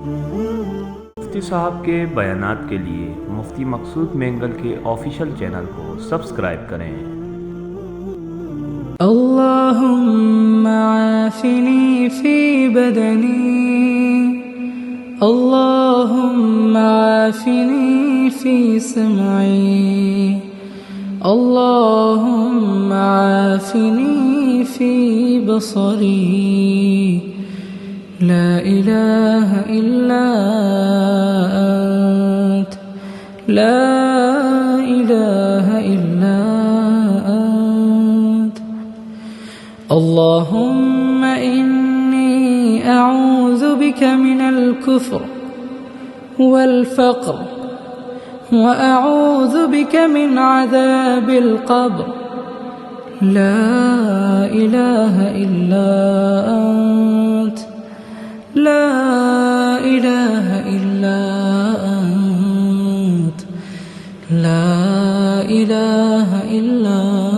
मुफ्ती साहब के बयानात के लिए मुफ्ती मकसूद मेंगल के ऑफिशियल चैनल को सब्सक्राइब करें। अल्लाहुम्मा आफिनी फी बदनी, अल्लाहुम्मा आफिनी फी समई, अल्लाहुम्मा आफिनी फी बसरी, ला इलाहा इल्ला अंत, ला इलाहा इल्ला अंत। اللهم إني أعوذ بك من الكفر والفقر، وأعوذ بك من عذاب القبر، لا إله إلا أنت، لا إله إلا أنت، لا إله إلا أنت.